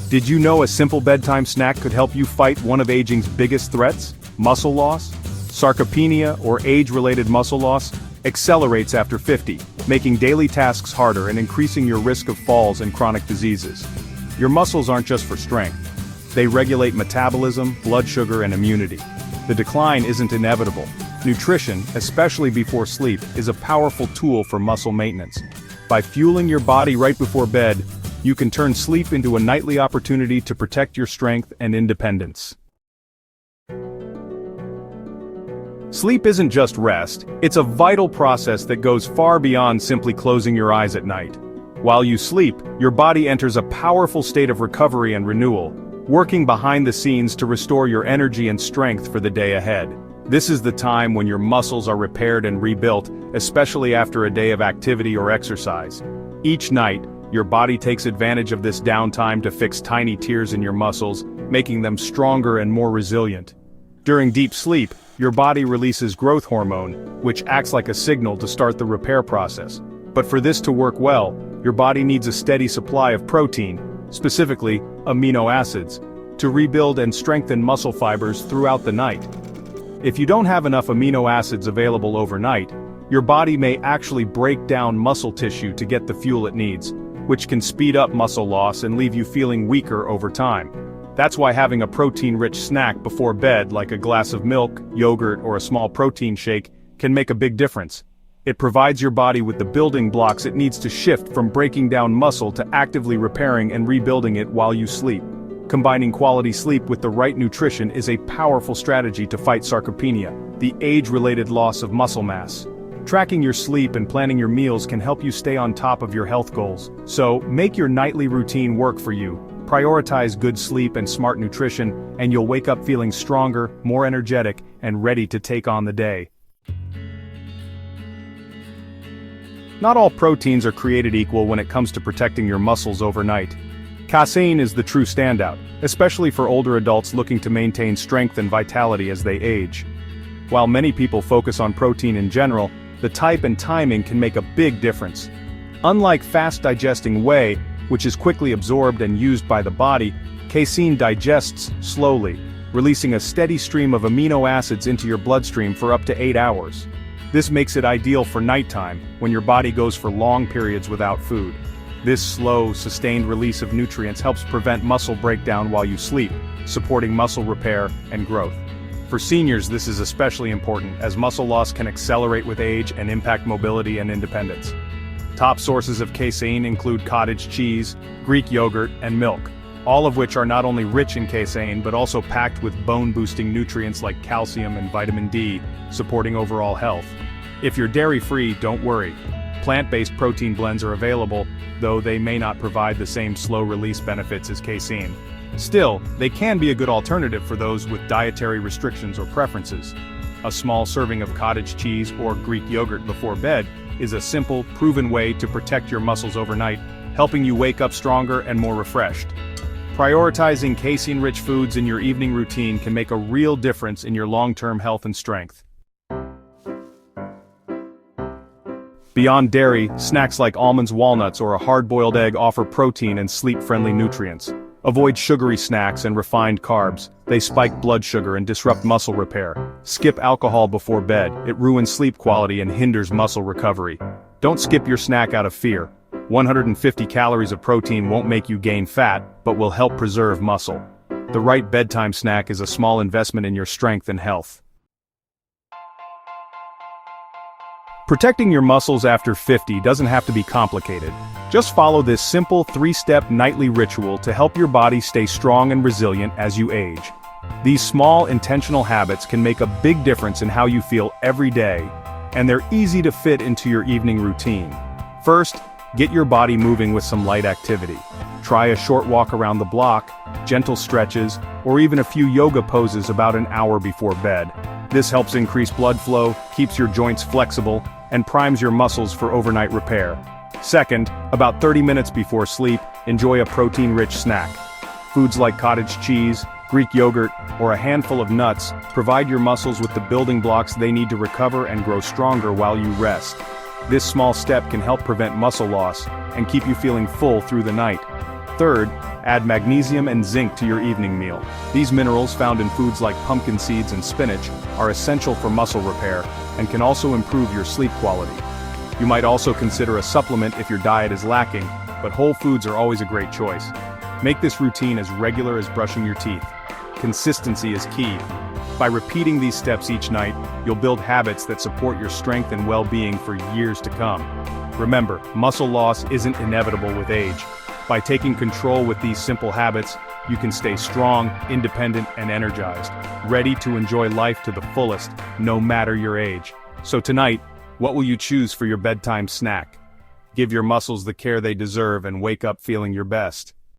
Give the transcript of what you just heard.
Did you know a simple bedtime snack could help you fight one of aging's biggest threats? Muscle loss? Sarcopenia, or age-related muscle loss, accelerates after 50, making daily tasks harder and increasing your risk of falls and chronic diseases. Your muscles aren't just for strength. They regulate metabolism, blood sugar, and immunity. The decline isn't inevitable. Nutrition, especially before sleep, is a powerful tool for muscle maintenance. By fueling your body right before bed, you can turn sleep into a nightly opportunity to protect your strength and independence. Sleep isn't just rest, it's a vital process that goes far beyond simply closing your eyes at night. While you sleep, your body enters a powerful state of recovery and renewal, working behind the scenes to restore your energy and strength for the day ahead. This is the time when your muscles are repaired and rebuilt, especially after a day of activity or exercise. Each night, your body takes advantage of this downtime to fix tiny tears in your muscles, making them stronger and more resilient. During deep sleep, your body releases growth hormone, which acts like a signal to start the repair process. But for this to work well, your body needs a steady supply of protein, specifically amino acids, to rebuild and strengthen muscle fibers throughout the night. If you don't have enough amino acids available overnight, your body may actually break down muscle tissue to get the fuel it needs, which can speed up muscle loss and leave you feeling weaker over time. That's why having a protein-rich snack before bed, like a glass of milk, yogurt, or a small protein shake, can make a big difference. It provides your body with the building blocks it needs to shift from breaking down muscle to actively repairing and rebuilding it while you sleep. Combining quality sleep with the right nutrition is a powerful strategy to fight sarcopenia, the age-related loss of muscle mass. Tracking your sleep and planning your meals can help you stay on top of your health goals. So, make your nightly routine work for you. Prioritize good sleep and smart nutrition, and you'll wake up feeling stronger, more energetic, and ready to take on the day. Not all proteins are created equal when it comes to protecting your muscles overnight. Casein is the true standout, especially for older adults looking to maintain strength and vitality as they age. While many people focus on protein in general, the type and timing can make a big difference. Unlike fast-digesting whey, which is quickly absorbed and used by the body, casein digests slowly, releasing a steady stream of amino acids into your bloodstream for up to 8 hours. This makes it ideal for nighttime, when your body goes for long periods without food. This slow, sustained release of nutrients helps prevent muscle breakdown while you sleep, supporting muscle repair and growth. For seniors, this is especially important, as muscle loss can accelerate with age and impact mobility and independence. Top sources of casein include cottage cheese, Greek yogurt, and milk, all of which are not only rich in casein but also packed with bone-boosting nutrients like calcium and vitamin D, supporting overall health. If you're dairy-free, don't worry. Plant-based protein blends are available, though they may not provide the same slow-release benefits as casein. Still, they can be a good alternative for those with dietary restrictions or preferences. A small serving of cottage cheese or Greek yogurt before bed is a simple, proven way to protect your muscles overnight, helping you wake up stronger and more refreshed. Prioritizing casein-rich foods in your evening routine can make a real difference in your long-term health and strength. Beyond dairy, snacks like almonds, walnuts, or a hard-boiled egg offer protein and sleep-friendly nutrients. Avoid sugary snacks and refined carbs. They spike blood sugar and disrupt muscle repair. Skip alcohol before bed. It ruins sleep quality and hinders muscle recovery. Don't skip your snack out of fear. 150 calories of protein won't make you gain fat, but will help preserve muscle. The right bedtime snack is a small investment in your strength and health. Protecting your muscles after 50 doesn't have to be complicated. Just follow this simple 3-step nightly ritual to help your body stay strong and resilient as you age. These small, intentional habits can make a big difference in how you feel every day, and they're easy to fit into your evening routine. First, get your body moving with some light activity. Try a short walk around the block, gentle stretches, or even a few yoga poses about an hour before bed. This helps increase blood flow, keeps your joints flexible, and primes your muscles for overnight repair. Second, about 30 minutes before sleep, enjoy a protein-rich snack. Foods like cottage cheese, Greek yogurt, or a handful of nuts provide your muscles with the building blocks they need to recover and grow stronger while you rest. This small step can help prevent muscle loss and keep you feeling full through the night. Third, add magnesium and zinc to your evening meal. These minerals, found in foods like pumpkin seeds and spinach, are essential for muscle repair and can also improve your sleep quality. You might also consider a supplement if your diet is lacking, but whole foods are always a great choice. Make this routine as regular as brushing your teeth. Consistency is key. By repeating these steps each night, you'll build habits that support your strength and well-being for years to come. Remember, muscle loss isn't inevitable with age. By taking control with these simple habits, you can stay strong, independent, and energized, ready to enjoy life to the fullest, no matter your age. So tonight, what will you choose for your bedtime snack? Give your muscles the care they deserve and wake up feeling your best.